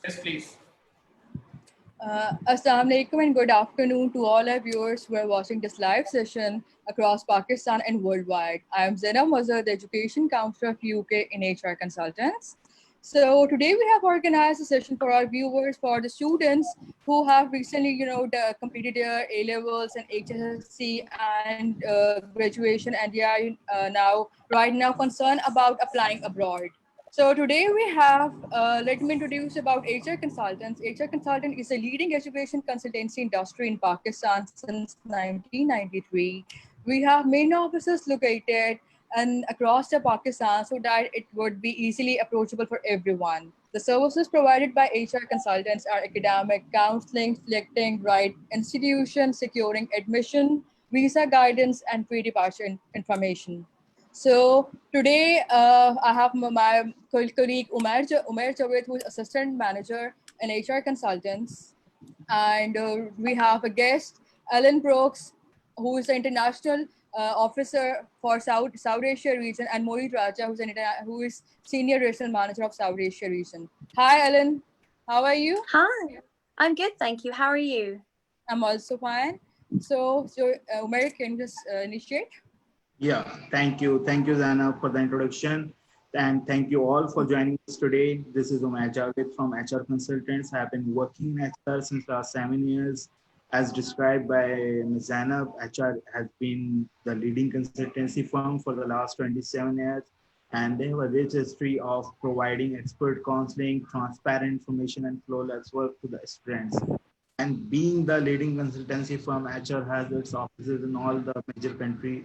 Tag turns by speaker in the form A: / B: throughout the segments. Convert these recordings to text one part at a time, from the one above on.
A: Yes, please.
B: Assalamu alaikum and good afternoon to all our viewers who are watching this live session across Pakistan and worldwide. I am Zainab Mazhar, the Education Counselor of UK in HR Consultants. So today we have organized a session for our viewers, for the students who have recently, completed their A levels and HSC and graduation, and they are right now concerned about applying abroad. So today we have, let me introduce about HR Consultants. HR Consultant is a leading education consultancy industry in Pakistan since 1993. We have main offices located and across the Pakistan so that it would be easily approachable for everyone. The services provided by HR consultants are academic, counseling, selecting right institution, securing admission, visa guidance, and pre-departure information. So today I have my colleague Umair Javed, who is assistant manager and HR consultants, and we have a guest, Alan Brooks, who is the international officer for South Asia region, and Mohit Raja, who is senior regional manager of South Asia region. Hi, Alan. How are you?
C: Hi, I'm good, thank you. How are you?
B: I'm also fine. So Umair, can you just initiate?
A: Yeah, thank you. Thank you, Zainab, for the introduction. And thank you all for joining us today. This is Umair Javed from HR Consultants. I have been working in HR since last 7 years. As described by Ms. Zainab, HR has been the leading consultancy firm for the last 27 years. And they have a rich history of providing expert counseling, transparent information, and flawless work to the students. And being the leading consultancy firm, HR has its offices in all the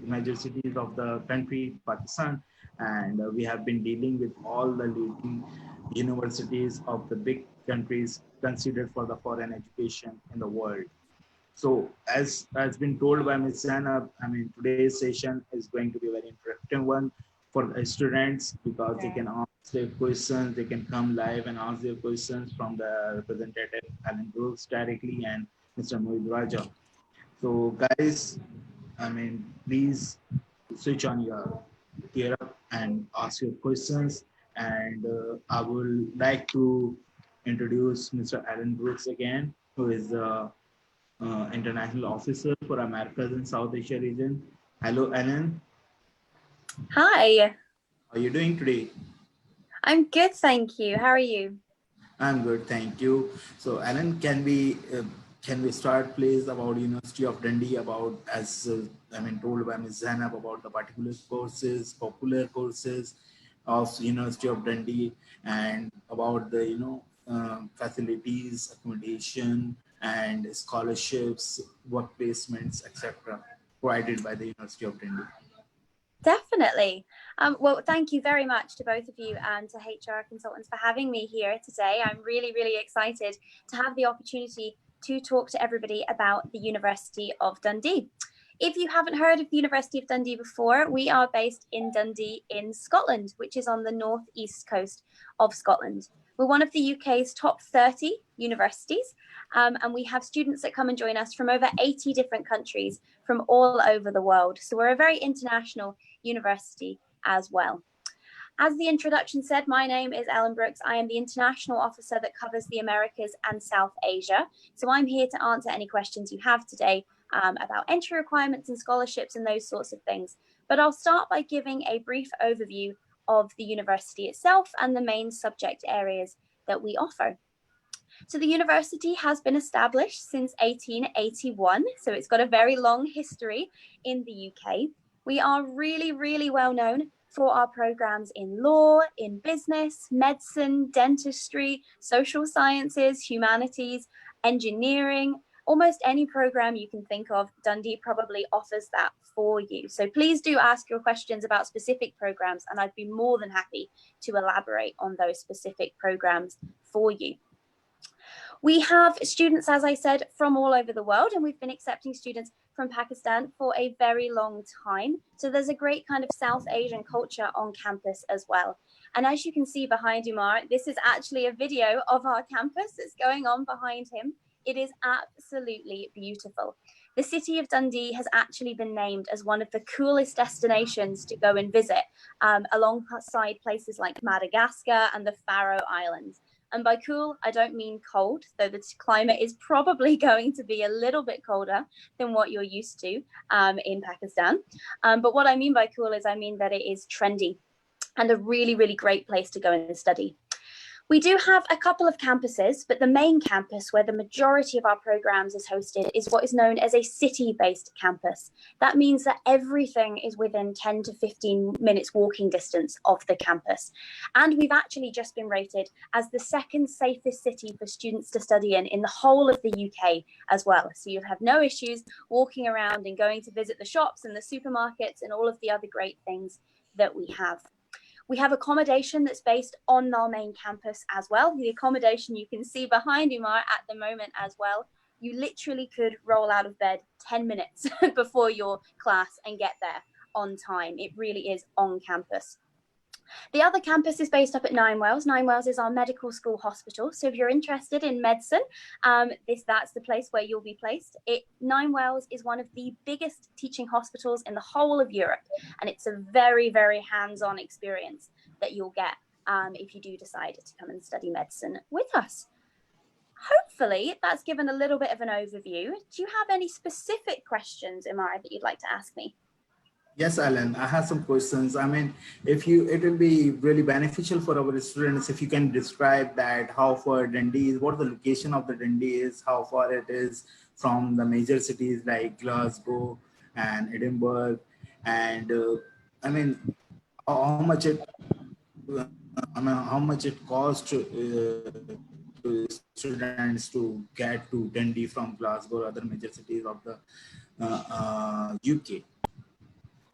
A: major cities of the country, Pakistan. And we have been dealing with all the leading universities of the big countries considered for the foreign education in the world. So as has been told by Ms. Zainab, I mean, today's session is going to be a very interactive one for the students because they can ask their questions, they can come live and ask their questions from the representative Alan Brooks directly and Mr. Mohit Raja. So guys, I mean, please switch on your gear up and ask your questions. And I would like to introduce Mr. Alan Brooks again, who is the international officer for Americas and South Asia region. Hello, Alan.
C: Hi.
A: How are you doing today?
C: I'm good, thank you. How are you?
A: I'm good, thank you. So, Alan, can we start, please, about University of Dundee, about as told by Ms. Zainab about the particular courses, popular courses of University of Dundee, and about the facilities, accommodation, and scholarships, work placements, etc., provided by the University of Dundee.
C: Definitely. Well, thank you very much to both of you and to HR Consultants for having me here today. I'm really, really excited to have the opportunity to talk to everybody about the University of Dundee. If you haven't heard of the University of Dundee before, we are based in Dundee in Scotland, which is on the northeast coast of Scotland. We're one of the UK's top 30 universities, and we have students that come and join us from over 80 different countries from all over the world. So we're a very international university as well. As the introduction said, my name is Ellen Brooks. I am the international officer that covers the Americas and South Asia. So I'm here to answer any questions you have today about entry requirements and scholarships and those sorts of things. But I'll start by giving a brief overview of the university itself and the main subject areas that we offer. So the university has been established since 1881, so it's got a very long history in the UK. We are really, really well known for our programs in law, in business, medicine, dentistry, social sciences, humanities, engineering. Almost any program you can think of, Dundee probably offers that for you. So please do ask your questions about specific programs, and I'd be more than happy to elaborate on those specific programs for you. We have students, as I said, from all over the world, and we've been accepting students from Pakistan for a very long time. So there's a great kind of South Asian culture on campus as well. And as you can see behind Umar, this is actually a video of our campus that's going on behind him. It is absolutely beautiful. The city of Dundee has actually been named as one of the coolest destinations to go and visit, alongside places like Madagascar and the Faroe Islands. And by cool, I don't mean cold, though the climate is probably going to be a little bit colder than what you're used to in Pakistan. But what I mean by cool is I mean that it is trendy and a really, really great place to go and study. We do have a couple of campuses, but the main campus where the majority of our programs is hosted is what is known as a city-based campus. That means that everything is within 10 to 15 minutes walking distance of the campus. And we've actually just been rated as the second safest city for students to study in the whole of the UK as well. So you'll have no issues walking around and going to visit the shops and the supermarkets and all of the other great things that we have. We have accommodation that's based on our main campus as well. The accommodation you can see behind Umar at the moment as well. You literally could roll out of bed 10 minutes before your class and get there on time. It really is on campus. The other campus is based up at Nine Wells. Nine Wells is our medical school hospital. So if you're interested in medicine, that's the place where you'll be placed. Nine Wells is one of the biggest teaching hospitals in the whole of Europe. And it's a very, very hands-on experience that you'll get if you do decide to come and study medicine with us. Hopefully, that's given a little bit of an overview. Do you have any specific questions, Imara, that you'd like to ask me?
A: Yes, Alan, I have some questions. I mean, it will be really beneficial for our students if you can describe that, how far Dundee is, what the location of the Dundee is, how far it is from the major cities like Glasgow and Edinburgh, and I mean, how much it costs to students to get to Dundee from Glasgow or other major cities of the UK.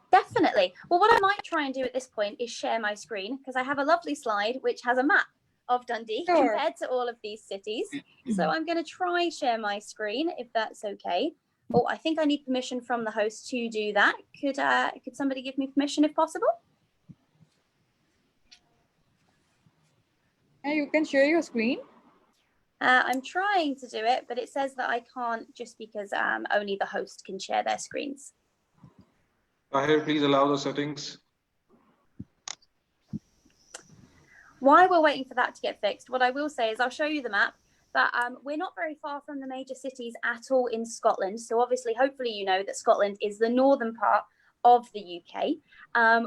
C: Definitely. Well, what I might try and do at this point is share my screen, because I have a lovely slide which has a map of Dundee compared to all of these cities. So I'm going to try share my screen if that's okay. Oh, I think I need permission from the host to do that. Could somebody give me permission if possible?
B: Yeah, you can share your screen.
C: I'm trying to do it, but it says that I can't just because only the host can share their screens.
D: Tahir, please allow the settings.
C: While we're waiting for that to get fixed, what I will say is I'll show you the map, but we're not very far from the major cities at all in Scotland. So obviously, hopefully you know that Scotland is the northern part of the UK.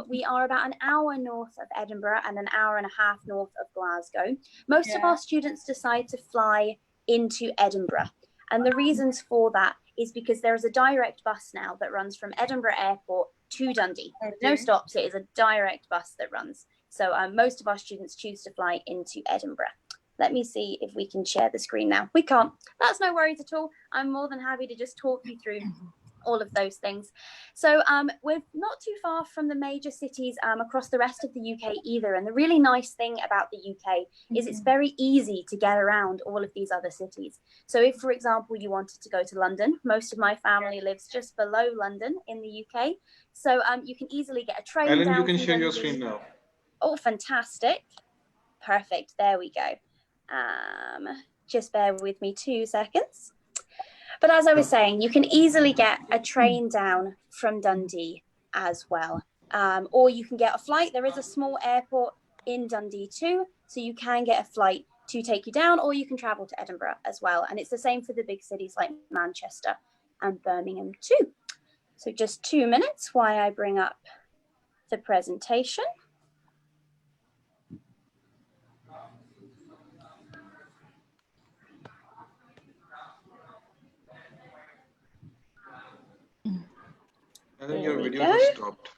C: We are about an hour north of Edinburgh and an hour and a half north of Glasgow. Most of our students decide to fly into Edinburgh. And the reasons for that is because there is a direct bus now that runs from Edinburgh Airport to Dundee. No stops, it is a direct bus that runs. So most of our students choose to fly into Edinburgh. Let me see if we can share the screen now. We can't. That's no worries at all. I'm more than happy to just talk you through all of those things. So we're not too far from the major cities across the rest of the UK either. And the really nice thing about the UK is it's very easy to get around all of these other cities. So if, for example, you wanted to go to London, most of my family lives just below London in the UK. So you can easily get a train
D: Ellen,
C: down
D: you can share your
C: Dundee.
D: screen now.
C: Oh, fantastic. Perfect. There we go. Just bear with me 2 seconds. But as I was saying, you can easily get a train down from Dundee as well. Or you can get a flight. There is a small airport in Dundee too. So you can get a flight to take you down, or you can travel to Edinburgh as well. And it's the same for the big cities like Manchester and Birmingham too. So just 2 minutes while I bring up the presentation.
D: I think your video has stopped.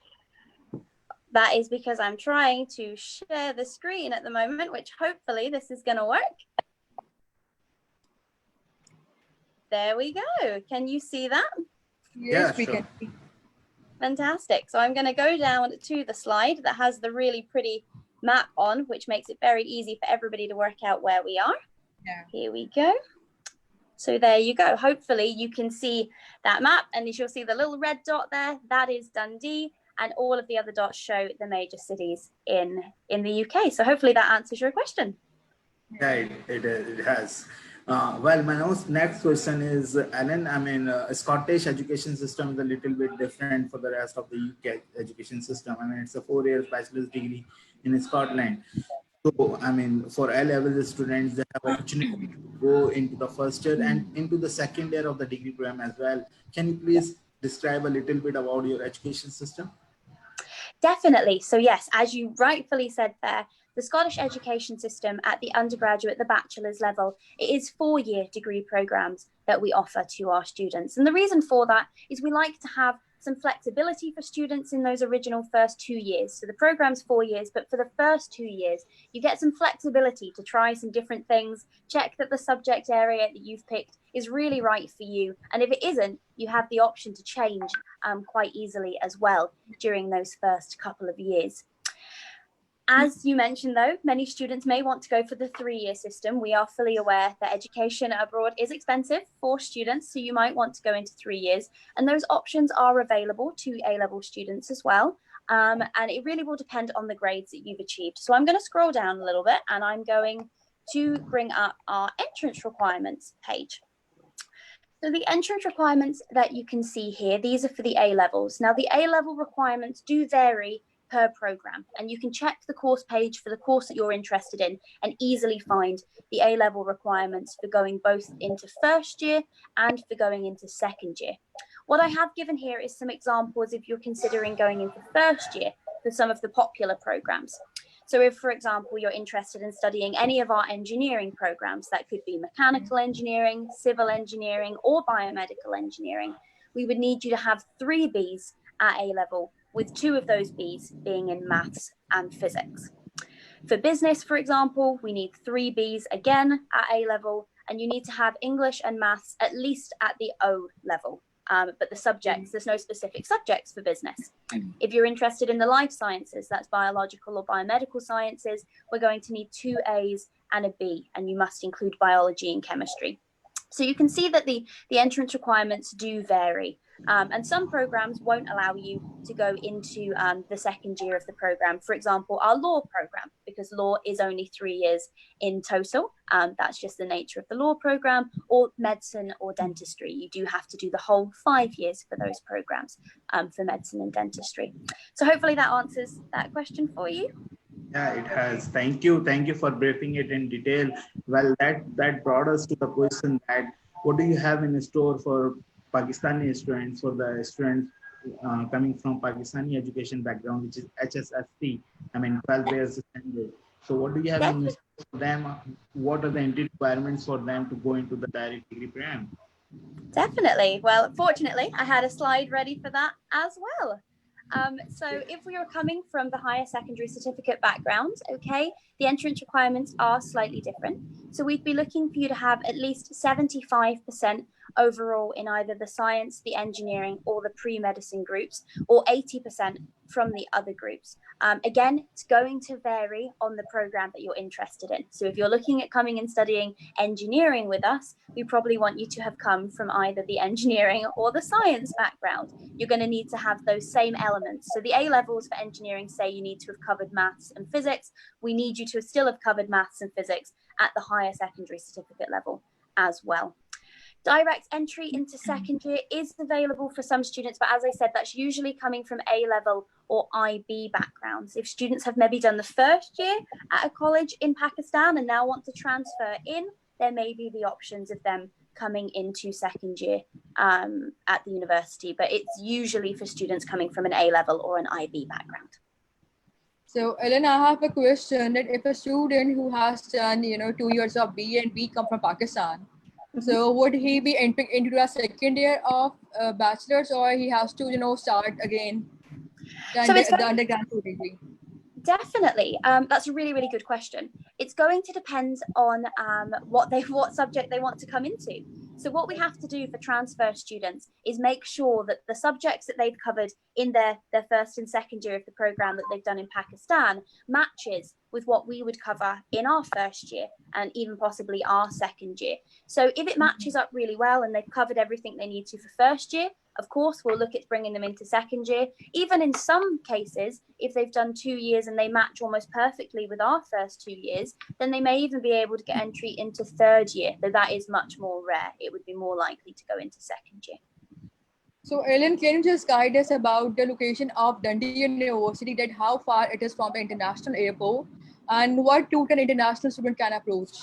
C: That is because I'm trying to share the screen at the moment, which hopefully this is going to work. There we go. Can you see that?
B: Yes, we can.
C: Fantastic. So I'm going to go down to the slide that has the really pretty map on, which makes it very easy for everybody to work out where we are.
B: Yeah.
C: Here we go. So there you go. Hopefully you can see that map, and you'll see the little red dot there. That is Dundee, and all of the other dots show the major cities in the UK. So hopefully that answers your question.
A: Yeah, it has. Well, my next question is, Alan, I mean, Scottish education system is a little bit different for the rest of the UK education system. I mean, it's a 4-year bachelor's degree in Scotland. So, I mean, for A-level students, they have opportunity to go into the first year and into the second year of the degree program as well. Can you please describe a little bit about your education system?
C: Definitely. So yes, as you rightfully said there, the Scottish education system at the undergraduate, the bachelor's level, it is 4-year degree programs that we offer to our students. And the reason for that is we like to have some flexibility for students in those original first 2 years. So the program's 4 years, but for the first 2 years, you get some flexibility to try some different things, check that the subject area that you've picked is really right for you. And if it isn't, you have the option to change quite easily as well during those first couple of years. As you mentioned, though, many students may want to go for the 3-year system. We are fully aware that education abroad is expensive for students, so you might want to go into 3 years. And those options are available to A-level students as well. And it really will depend on the grades that you've achieved. So I'm going to scroll down a little bit and I'm going to bring up our entrance requirements page. So the entrance requirements that you can see here, these are for the A-levels. Now the A-level requirements do vary per program, and you can check the course page for the course that you're interested in and easily find the A-level requirements for going both into first year and for going into second year. What I have given here is some examples if you're considering going into first year for some of the popular programs. So if, for example, you're interested in studying any of our engineering programs, that could be mechanical engineering, civil engineering, or biomedical engineering, we would need you to have 3 Bs at A-level, with 2 of those Bs being in maths and physics. For business, for example, we need 3 Bs again at A-level, and you need to have English and maths at least at the O level. But the subjects, there's no specific subjects for business. If you're interested in the life sciences, that's biological or biomedical sciences, we're going to need 2 A's and a B, and you must include biology and chemistry. So you can see that the entrance requirements do vary. And some programs won't allow you to go into the second year of the program. For example, our law program, because law is only 3 years in total. That's just the nature of the law program, or medicine or dentistry. You do have to do the whole 5 years for those programs for medicine and dentistry. So hopefully that answers that question for you.
A: Yeah, it has. Thank you. Thank you for briefing it in detail. Well, that brought us to the question that what do you have in store for Pakistani students, for the students coming from Pakistani education background, which is HSSC, I mean 12 years standard. So what do you have in store for them? What are the entry requirements for them to go into the direct degree program?
C: Definitely. Well, fortunately, I had a slide ready for that as well. So if we are coming from the higher secondary certificate background, okay, the entrance requirements are slightly different. So we'd be looking for you to have at least 75% overall in either the science, the engineering, or the pre-medicine groups, or 80% from the other groups. Again, it's going to vary on the program that you're interested in. So if you're looking at coming and studying engineering with us, we probably want you to have come from either the engineering or the science background. You're going to need to have those same elements. So the A-levels for engineering say you need to have covered maths and physics. We need you to still have covered maths and physics at the higher secondary certificate level as well. Direct entry into second year is available for some students, but as I said, that's usually coming from A-level or IB backgrounds. If students have maybe done the first year at a college in Pakistan and now want to transfer in, there may be the options of them coming into second year at the university, but it's usually for students coming from an A-level or an IB background.
B: So, Ellen, I have a question that if a student who has done, 2 years of B and B come from Pakistan, so would he be entering into a second year of bachelor's, or he has to, start again the undergraduate degree?
C: Definitely. That's a really, really good question. It's going to depend on what subject they want to come into. So what we have to do for transfer students is make sure that the subjects that they've covered in their first and second year of the program that they've done in Pakistan matches with what we would cover in our first year and even possibly our second year. So if it matches up really well and they've covered everything they need to for first year, of course, we'll look at bringing them into second year. Even in some cases, if they've done 2 years and they match almost perfectly with our first 2 years, then they may even be able to get entry into third year, though that is much more rare. It would be more likely to go into second year.
B: So, Ellen, can you just guide us about the location of Dundee University, that how far it is from the international airport? and what route an international student can approach?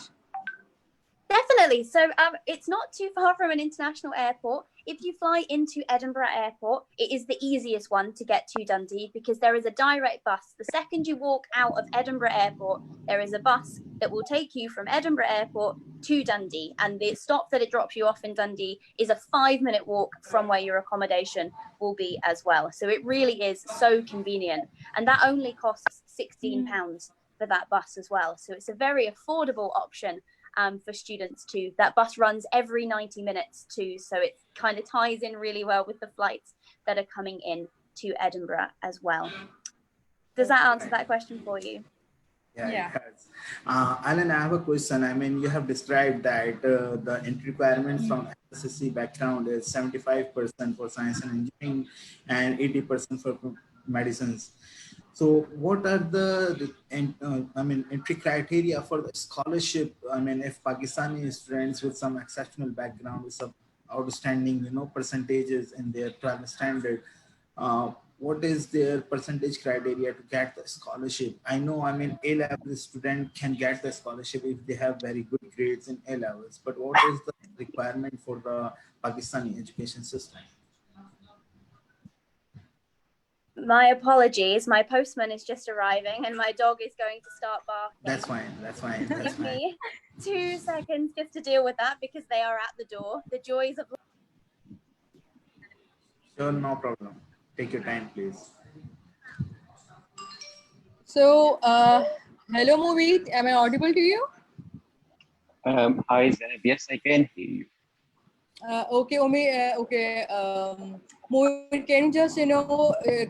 C: Definitely. So it's not too far from an international airport. If you fly into Edinburgh Airport, it is the easiest one to get to Dundee because there is a direct bus. The second you walk out of Edinburgh Airport, there is a bus that will take you from Edinburgh Airport to Dundee. And the stop that it drops you off in Dundee is a 5-minute walk from where your accommodation will be as well. So it really is so convenient. And that only costs £16 for that bus as well. So it's a very affordable option for students too. That bus runs every 90 minutes too, so it kind of ties in really well with the flights that are coming in to Edinburgh as well. Does that answer that question for you?
A: Yeah. It has. Alan, I have a question. I mean, you have described that the entry requirements from SSC background is 75% for science and engineering and 80% for medicines. So what are the entry criteria for the scholarship? I mean, if Pakistani students with some exceptional background, with some outstanding, percentages in their 12 standard, what is their percentage criteria to get the scholarship? I know, I mean, A-level student can get the scholarship if they have very good grades in A-levels, but what is the requirement for the Pakistani education system?
C: My apologies. My postman is just arriving and my dog is going to start barking.
A: That's fine. That's fine. That's
C: Give me 2 seconds just to deal with that because they are at the door. The joys of...
A: Sure, no problem. Take your time, please.
B: So, hello, Movit. Am I audible to you?
E: Hi, Zainab. Yes, I can hear you.
B: Okay, Omi. Movit, can you just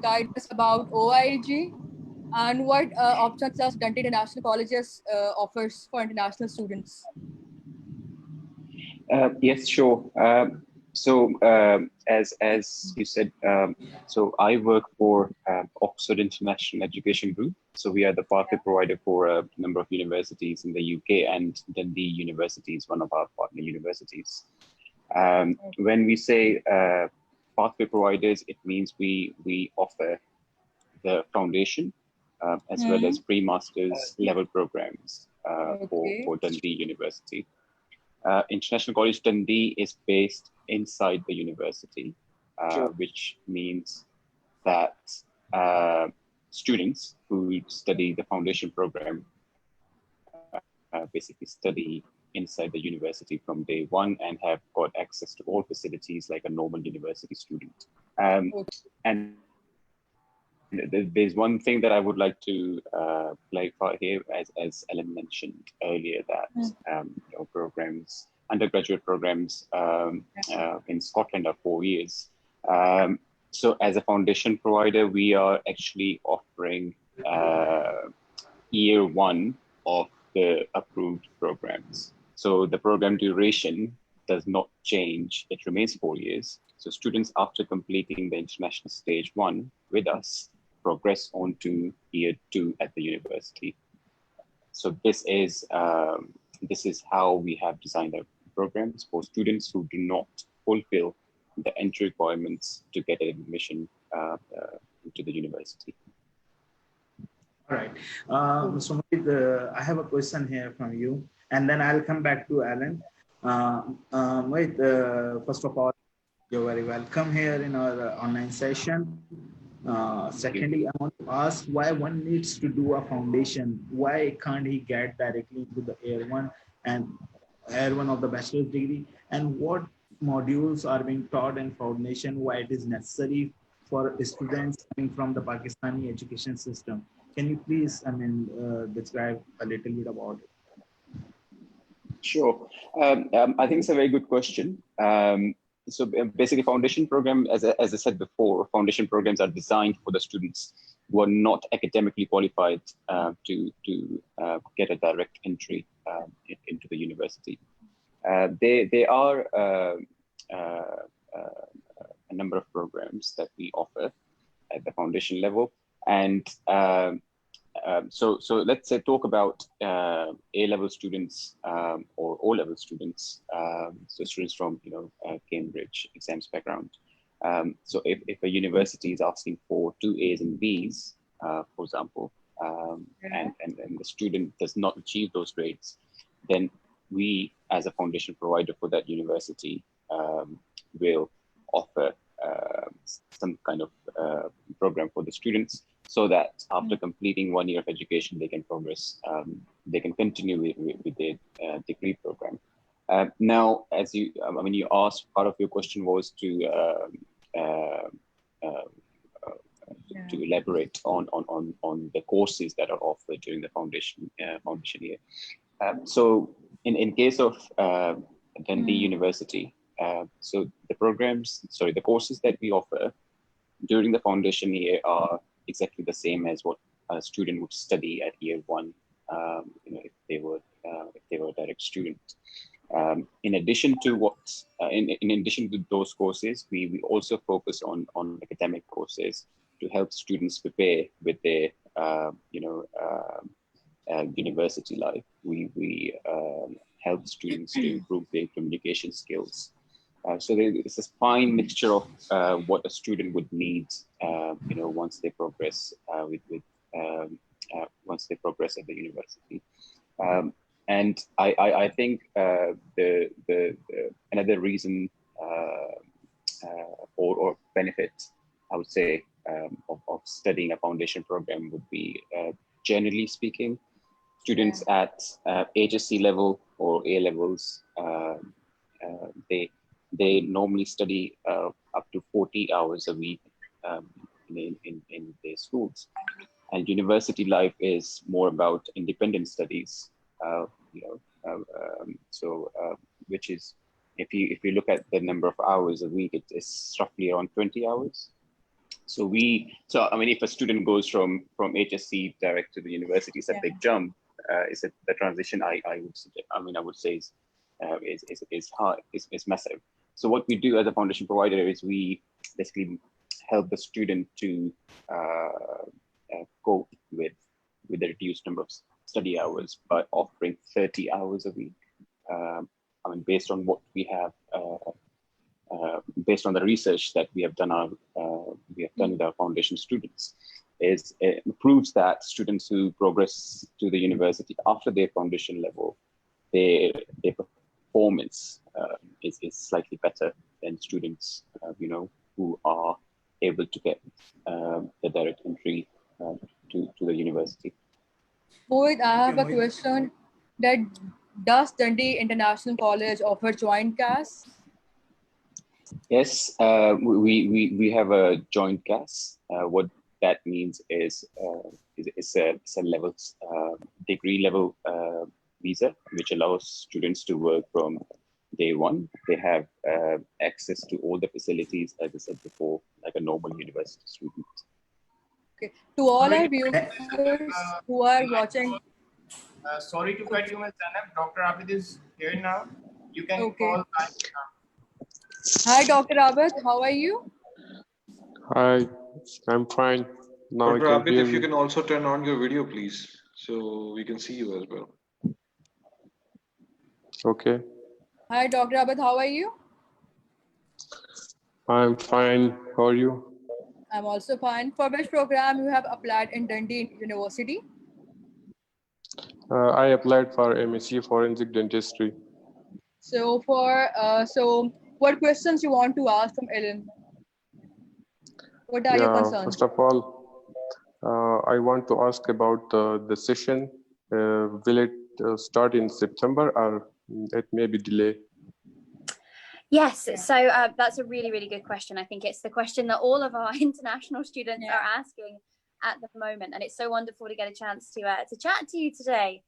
B: guide us about OIG and what options does Dundee International Colleges offers for international students?
E: Yes, sure. As you said, so I work for Oxford International Education Group. So we are the pathway provider for a number of universities in the UK, and Dundee University is one of our partner universities. When we say pathway providers, it means we offer the foundation as well as pre-masters level programs for Dundee University. International College Dundee is based inside the university, which means that students who study the foundation program basically study inside the university from day one and have got access to all facilities like a normal university student. And there's one thing that I would like to clarify here, as Ellen mentioned earlier, that programs, undergraduate programs in Scotland are 4 years. So as a foundation provider, we are actually offering year one of the approved programs. So the program duration does not change. It remains 4 years. So students, after completing the international stage one with us, progress on to year two at the university. So this is how we have designed our programs for students who do not fulfill the entry requirements to get an admission to the university.
A: All right. Mr. Mohit, I have a question here from you, and then I'll come back to Alan. Mohit, first of all, you're very welcome here in our online session. Secondly, I want to ask why one needs to do a foundation. Why can't he get directly into the Air One of the bachelor's degree? And what modules are being taught in foundation? Why it is necessary for students coming from the Pakistani education system? Can you please, describe a little bit about it?
E: Sure. I think it's a very good question. So basically, foundation program, as I said before, foundation programs are designed for the students who are not academically qualified to get a direct entry into the university. There are a number of programs that we offer at the foundation level, and so let's say talk about A-level students or O-level students, so students from Cambridge exams background. So if a university is asking for 2 A's and B's, for example, and the student does not achieve those grades, then we, as a foundation provider for that university, will offer some kind of program for the students, so that after completing 1 year of education, they can progress, they can continue with their degree program. Now, as you, you asked, part of your question was to elaborate on the courses that are offered during the foundation year. So in case of Dundee University, so the courses that we offer during the foundation year are exactly the same as what a student would study at year one, if they were a direct student. In addition to in addition to those courses, we also focus on academic courses to help students prepare with their university life. We help students to improve their communication skills. So there's this fine mixture of what a student would need, once they progress once they progress at the university. And I think another reason or benefit, I would say, of studying a foundation program would be, generally speaking, students at HSC level or A levels, they normally study up to 40 hours a week in their schools. And university life is more about independent studies, which is, if you look at the number of hours a week, it's roughly around 20 hours. So if a student goes from HSC direct to the university, it's a big jump. Is it the transition? I would say is hard, is massive. So what we do as a foundation provider is we basically help the student to cope with the reduced number of study hours by offering 30 hours a week. Based on what we have, based on the research that we have done with our foundation students, it proves that students who progress to the university after their foundation level, their performance is slightly better than students who are able to get the direct entry to the university.
B: Mohit, I have a question. Does Dundee International College offer joint CAS?
E: Yes, we have a joint CAS. What that means is it's a level degree level visa, which allows students to work from day one. They have access to all the facilities, as I said before, like a normal university student.
B: Okay. To all our viewers who are watching.
F: Sorry to cut you, Ms. Zainab. Dr. Abid is here now. You can call back now.
B: Hi, Dr. Abid. How are you?
G: Hi, I'm fine. Now
D: Dr.
G: I can
D: Abid,
G: hear
D: if you
G: you.
D: can also turn on your video, please, so we can see you as well.
G: Okay.
B: Hi, Dr. Abid. How are you?
G: I'm fine. How are you?
B: I'm also fine. For which program you have applied in Dundee University?
G: I applied for MSc Forensic Dentistry.
B: So what questions you want to ask from Ellen? What are your concerns?
G: First of all, I want to ask about the session. Will it start in September or it may be delayed?
C: Yes, so that's a really, really good question. I think it's the question that all of our international students are asking at the moment, and it's so wonderful to get a chance to chat to you today.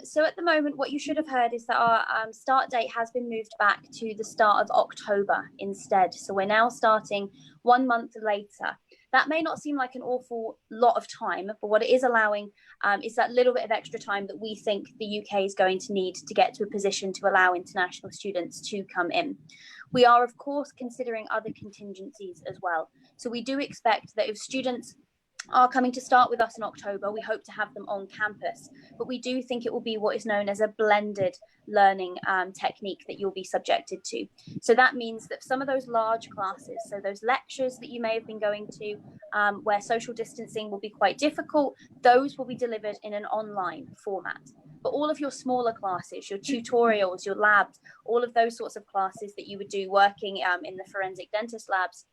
C: So at the moment, what you should have heard is that our start date has been moved back to the start of October instead. So we're now starting 1 month later. That may not seem like an awful lot of time, but what it is allowing is that little bit of extra time that we think the UK is going to need to get to a position to allow international students to come in. We are, of course, considering other contingencies as well. So we do expect that if students are coming to start with us in October. We hope to have them on campus, but we do think it will be what is known as a blended learning technique that you'll be subjected to. So that means that some of those large classes, so those lectures that you may have been going to where social distancing will be quite difficult, those will be delivered in an online format. But all of your smaller classes, your tutorials, your labs, all of those sorts of classes that you would do working in the forensic dentist labs,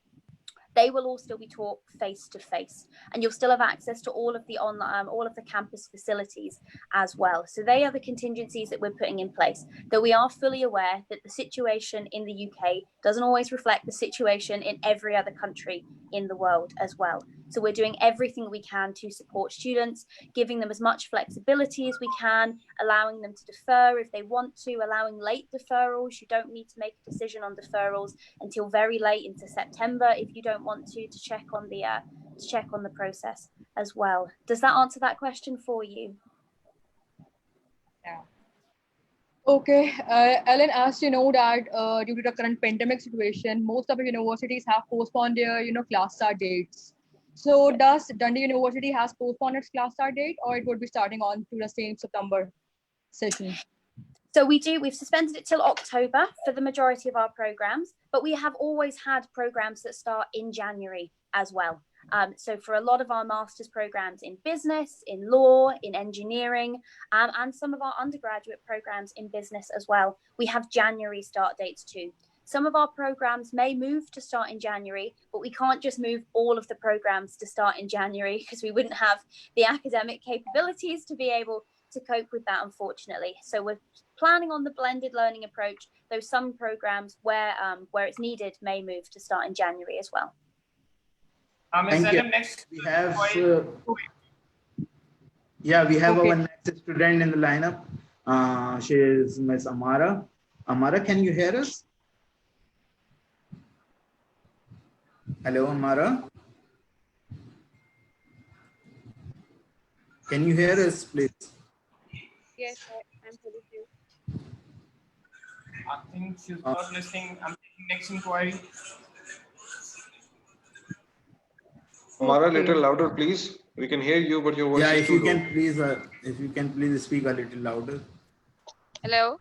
C: they will all still be taught face to face, and you'll still have access to all of the online, all of the campus facilities as well. So they are the contingencies that we're putting in place, though we are fully aware that the situation in the UK doesn't always reflect the situation in every other country in the world as well. So we're doing everything we can to support students, giving them as much flexibility as we can, allowing them to defer if they want to, allowing late deferrals. You don't need to make a decision on deferrals until very late into September if you don't want to check on the process as well. Does that answer that question for you?
B: Yeah. Okay, Ellen, as you know that due to the current pandemic situation, most of the universities have postponed their class start dates. So does Dundee University has postponed its class start date, or it would be starting on to the same September session?
C: So we've suspended it till October for the majority of our programs, but we have always had programs that start in January as well. So for a lot of our master's programs in business, in law, in engineering, and some of our undergraduate programs in business as well, we have January start dates too. Some of our programs may move to start in January, but we can't just move all of the programs to start in January because we wouldn't have the academic capabilities to be able to cope with that, unfortunately. So we're planning on the blended learning approach, though some programs where it's needed may move to start in January as well.
A: Thank you.
F: Next,
A: we have our next student in the lineup. She is Miss Amara. Amara, can you hear us? Hello, Amara. Can you hear us, please?
H: Yes, I'm hearing you.
F: I think she's not listening. I'm taking next inquiry.
D: Amara, little louder, please. We can hear you, but your voice is too low.
A: If you can please speak a little louder.
H: Hello.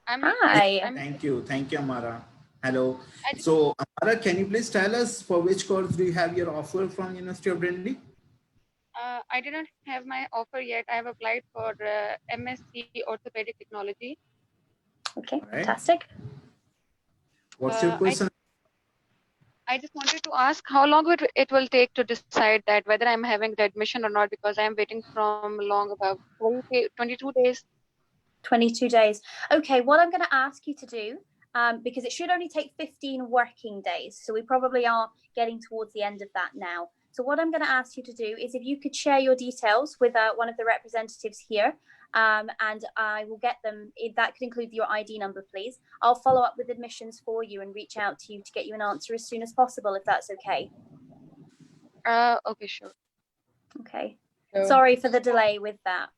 C: Hi.
A: Thank you, Amara. Hello. So, Amara, can you please tell us for which course do you have your offer from University of Dundee?
H: I did not have my offer yet. I have applied for MSc Orthopedic Technology.
C: Okay,
A: right.
C: Fantastic.
A: What's your question?
H: I just wanted to ask how long it will take to decide that whether I'm having the admission or not, because I'm waiting from long about 22 days.
C: 22 days. Okay, what I'm going to ask you to do, because it should only take 15 working days, so we probably are getting towards the end of that now. So what I'm going to ask you to do is if you could share your details with one of the representatives here, and I will get them. If that could include your ID number, please. I'll follow up with admissions for you and reach out to you to get you an answer as soon as possible, if that's okay.
H: Okay, sure.
C: Okay. Sorry for the delay with that.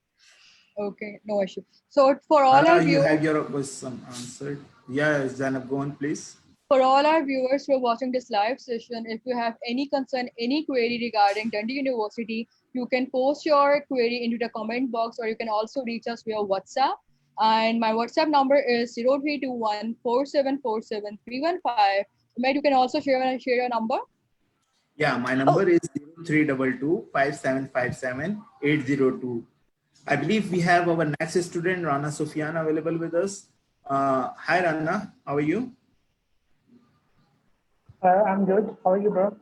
B: Okay, no issue. So for all our viewers,
A: you have your question answered. Yeah, Zainab, go on, please.
B: For all our viewers who are watching this live session, if you have any concern, any query regarding Dundee University, you can post your query into the comment box, or you can also reach us via WhatsApp. And my WhatsApp number is 0321 4747 315. Matt, you can also share your number.
A: Yeah, my number is 0322 5757 802. I believe we have our next student, Rana Sufyan, available with us. Hi, Rana. How are you?
I: I'm good. How are you, bro?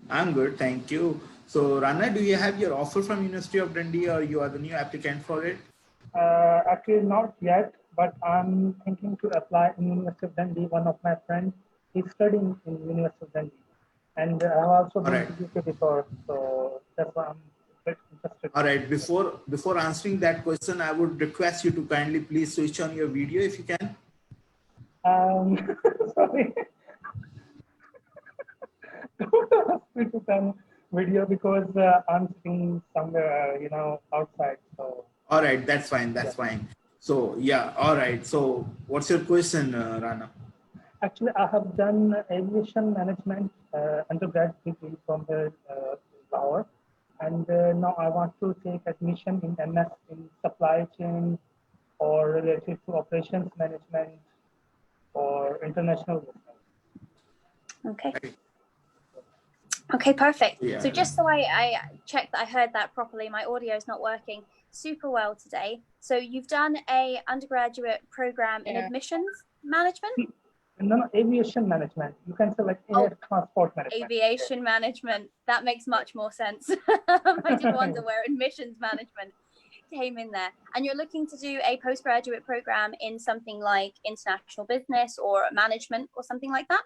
A: I'm good, thank you. So, Rana, do you have your offer from University of Dundee, or you are the new applicant for it?
I: Actually, not yet, but I'm thinking to apply in University of Dundee. One of my friends is studying in University of Dundee, and I've also been to UK before, so that's why I'm interested.
A: All right. Before answering that question, I would request you to kindly please switch on your video if you can.
I: Sorry. Video because I'm sitting somewhere, outside. So.
A: All right, that's fine. That's fine. So yeah, all right. So what's your question, Rana?
I: Actually, I have done aviation management undergrad degree from the Lahore. And now I want to take admission in MS in supply chain or related to operations management or international business.
C: Okay. Okay, perfect.
A: Yeah.
C: So just so I check that I heard that properly, my audio is not working super well today. So you've done a undergraduate program in admissions management?
I: No, aviation management. You can say like air transport management.
C: Aviation management. That makes much more sense. I did wonder where admissions management came in there. And you're looking to do a postgraduate program in something like international business or management or something like that?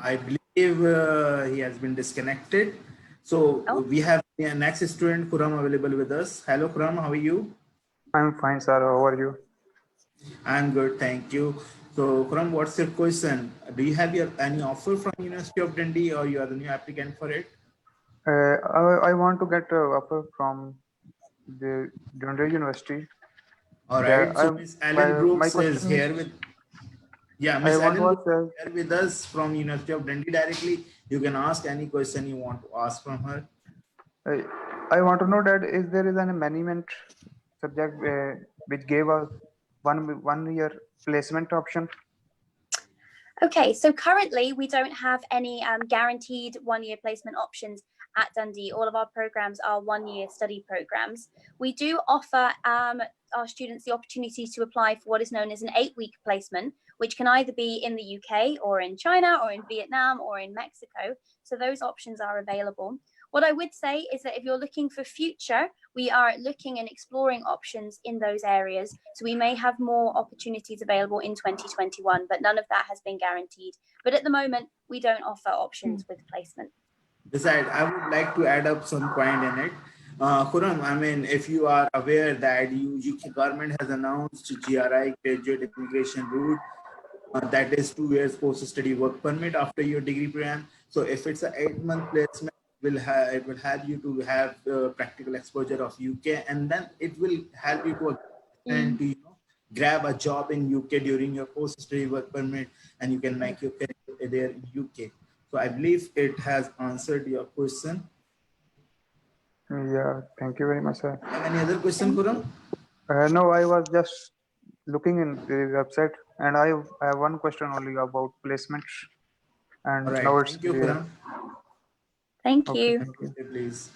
A: I believe he has been disconnected. So we have the next student, Khurram, available with us. Hello, Khurram, how are you?
J: I'm fine, sir. How are you?
A: I'm good, thank you. So, Khurram, what's your question? Do you have any offer from University of Dundee, or you are the new applicant for it?
J: I want to get an offer from the Dundee University.
A: All right. So, Miss Ellen Brooks is here with. Yeah, Miss Ellen Brooks is here with us from University of Dundee directly. You can ask any question you want to ask from her.
J: I want to know that if there is an management subject which gave us one year placement option.
C: Okay, so currently we don't have any guaranteed one-year placement options at Dundee. All of our programs are one-year study programs. We do offer our students the opportunity to apply for what is known as an 8-week placement, which can either be in the UK or in China or in Vietnam or in Mexico. So those options are available. What I would say is that if you're looking for future, we are looking and exploring options in those areas. So we may have more opportunities available in 2021, but none of that has been guaranteed. But at the moment, we don't offer options with placement.
A: Besides, I would like to add up some point in it. Khurram, I mean, if you are aware that UK government has announced GRI, graduate immigration route, that is 2 years post-study work permit after your degree program. So if it's an 8-month placement, it will help you to have practical exposure of UK, and then it will help you to grab a job in UK during your post-study work permit, and you can make your career there in UK. So I believe it has answered your question.
J: Yeah, thank you very much, sir.
A: Have any other question, Khurram?
J: No, I was just looking in the website, and I have one question only about placements. And
A: all right,
J: now it's
A: thank you, Khurram.
C: Thank you.
J: Thank you.
A: Please.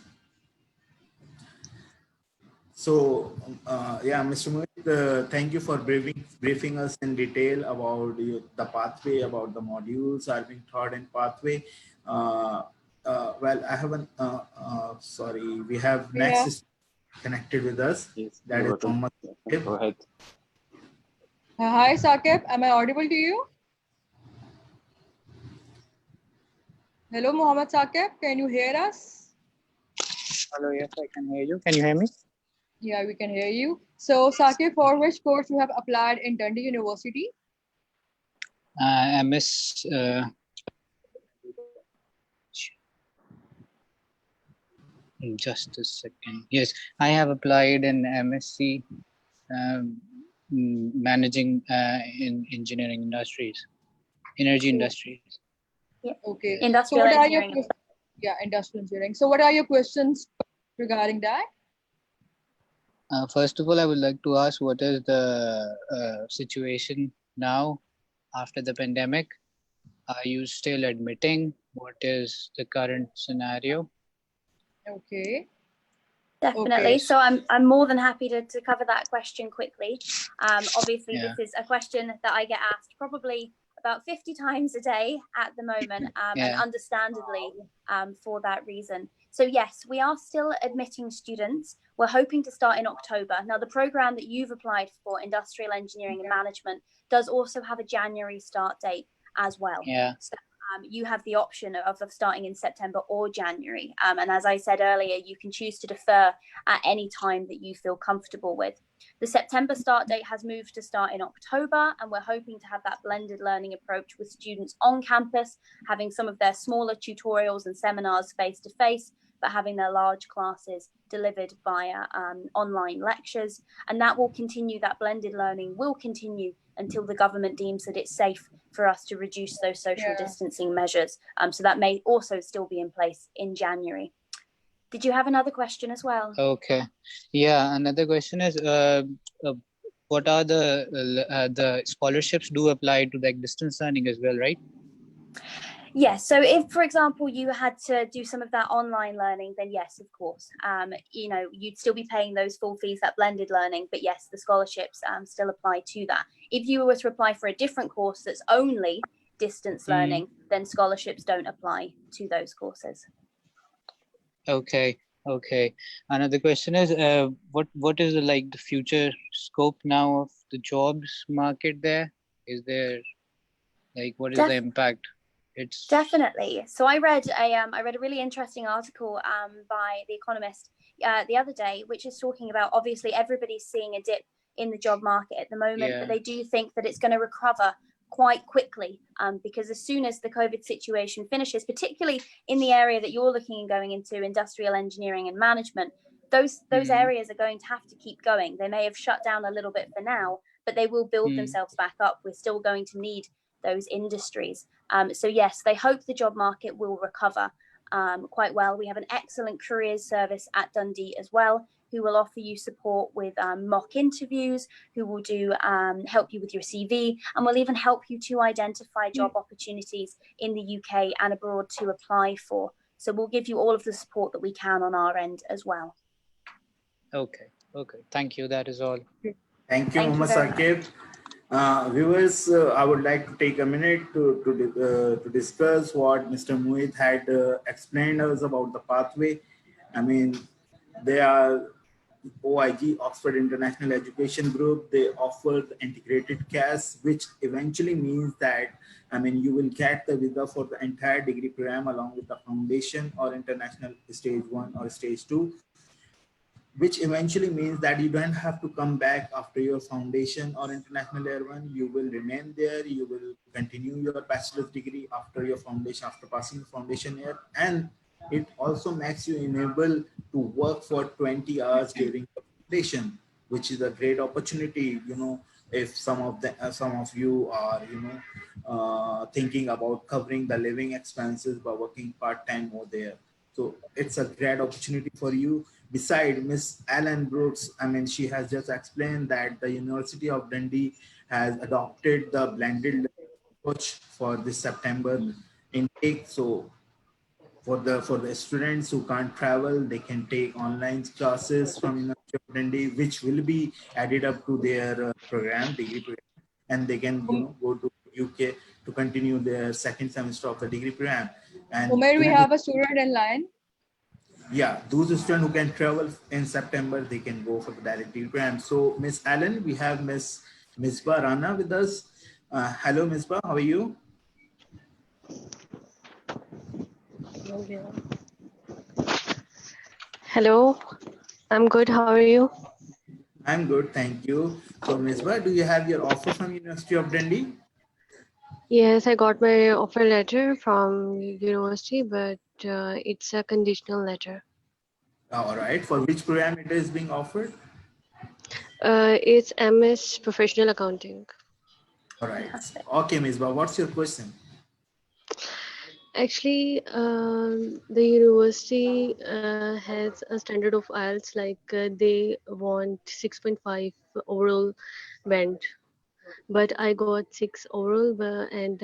A: So, yeah, Mr. Mohit, thank you for briefing us in detail about the pathway, about the modules are being taught in pathway. Well, I haven't, sorry, we have next connected with us.
E: Yes,
A: that is Mohammed.
E: Go ahead.
B: Hi, Saqib. Am I audible to you? Hello, Mohammed Saqib. Can you hear us?
K: Hello, yes, I can hear you. Can you hear me?
B: Yeah, we can hear you. So, Saqib, for which course you have applied in Dundee University?
K: MS. Just a second. Yes, I have applied in MSc managing in engineering industries, energy industries.
C: Yeah.
B: Okay.
C: Industrial engineering.
B: Industrial engineering. So, what are your questions regarding that?
K: First of all, I would like to ask, what is the situation now after the pandemic? Are you still admitting? What is the current scenario?
B: Okay.
C: Definitely.
B: Okay.
C: So I'm more than happy to cover that question quickly. Obviously, this is a question that I get asked probably about 50 times a day at the moment, and understandably for that reason. So yes, we are still admitting students. We're hoping to start in October. Now, the program that you've applied for, Industrial Engineering and Management, does also have a January start date as well.
K: Yeah.
C: So, you have the option of starting in September or January. And as I said earlier, you can choose to defer at any time that you feel comfortable with. The September start date has moved to start in October, and we're hoping to have that blended learning approach with students on campus, having some of their smaller tutorials and seminars face-to-face, but having their large classes delivered via online lectures. And that will continue, that blended learning will continue until the government deems that it's safe for us to reduce those social distancing measures. So that may also still be in place in January. Did you have another question as well?
K: Okay. Yeah, another question is, what are the scholarships do apply to like distance learning as well, right?
C: Yes, so if, for example, you had to do some of that online learning, then yes, of course, you know, you'd still be paying those full fees, that blended learning, but yes, the scholarships still apply to that. If you were to apply for a different course that's only distance learning, then scholarships don't apply to those courses.
K: Okay. Okay. Another question is, what is the future scope now of the jobs market there? Is there what is the impact? It's
C: definitely. So I read a really interesting article by The Economist the other day, which is talking about, obviously everybody's seeing a dip in the job market at the moment, but they do think that it's going to recover quite quickly because as soon as the COVID situation finishes, particularly in the area that you're looking and going into, industrial engineering and management, those areas are going to have to keep going. They may have shut down a little bit for now, but they will build themselves back up. We're still going to need those industries. So yes, they hope the job market will recover quite well. We have an excellent careers service at Dundee as well, who will offer you support with mock interviews, who will do help you with your CV, and will even help you to identify job opportunities in the UK and abroad to apply for. So we'll give you all of the support that we can on our end as well.
K: Okay. Okay. Thank you. That is all.
A: Thank you, Muhammad Saqib. Viewers, I would like to take a minute to discuss what Mr. Muid had explained us about the pathway. I mean, they are OIG, Oxford International Education Group. They offer the integrated CAS, which eventually means that, I mean, you will get the visa for the entire degree program along with the foundation or international stage 1 or stage 2. Which eventually means that you don't have to come back after your foundation or international year 1. You will remain there. You will continue your bachelor's degree after your foundation, after passing the foundation year. And it also makes you enable to work for 20 hours during the foundation, which is a great opportunity. You know, if some of you are, thinking about covering the living expenses by working part-time over there. So it's a great opportunity for you. Besides, Miss Ellen Brooks, I mean, she has just explained that the University of Dundee has adopted the blended approach for this September intake. So for the students who can't travel, they can take online classes from University of Dundee, which will be added up to their degree program, and they can go to UK to continue their second semester of the degree program. And
B: Umair, we have a student in line.
A: Yeah, those students who can travel in September, they can go for the direct degree program. So, Miss Allen, we have Miss Misbah Rana with us. Hello, Misbah, how are you?
L: Hello, I'm good. How are you?
A: I'm good, thank you. So, Misbah, do you have your offer from University of Dundee?
L: Yes, I got my offer letter from university, but it's a conditional letter.
A: All right. For which program it is being offered?
L: It's MS Professional Accounting.
A: All right. Okay, Misbah, what's your question?
L: Actually, the university has a standard of IELTS, like they want 6.5 overall band, but I got 6 overall, and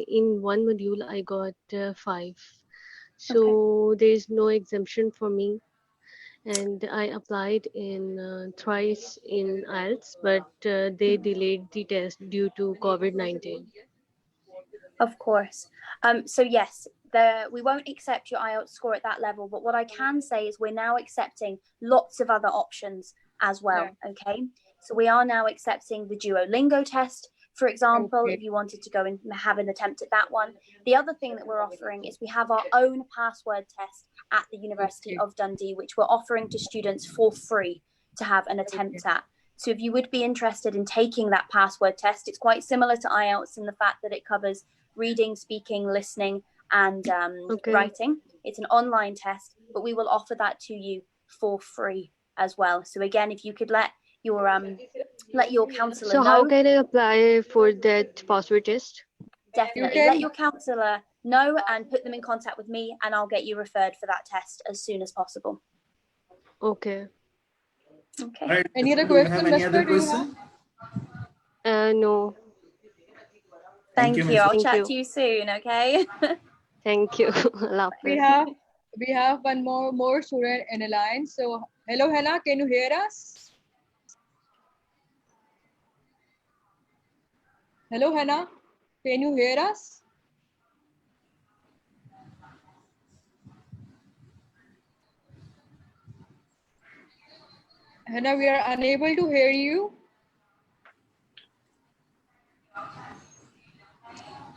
L: in one module I got 5. So there's no exemption for me, and I applied in thrice in IELTS, but they delayed the test due to COVID-19.
C: Of course. So yes, we won't accept your IELTS score at that level, but what I can say is we're now accepting lots of other options as well. Okay, so we are now accepting the Duolingo test, for example, if you wanted to go and have an attempt at that one. The other thing that we're offering is we have our own password test at the University of Dundee, which we're offering to students for free to have an attempt at. So if you would be interested in taking that password test, it's quite similar to IELTS in the fact that it covers reading, speaking, listening, and writing. It's an online test, but we will offer that to you for free as well. So again, if you could let your counsellor know.
L: So how can I apply for that password test?
C: Definitely let your counsellor know and put them in contact with me, and I'll get you referred for that test as soon as possible.
L: Okay.
C: Okay.
A: Right.
B: Any other
A: Do you
B: question,
A: have any other
B: Mister? Do you
A: question?
L: No.
C: Thank you. I'll
L: Thank
C: chat
L: you.
C: to you soon. Okay.
L: Thank you. Allah Hafiz.
B: We have one more student in the line. So hello, Hannah. Can you hear us? Hello, Hannah. Can you hear us? Hannah, we are unable to hear you.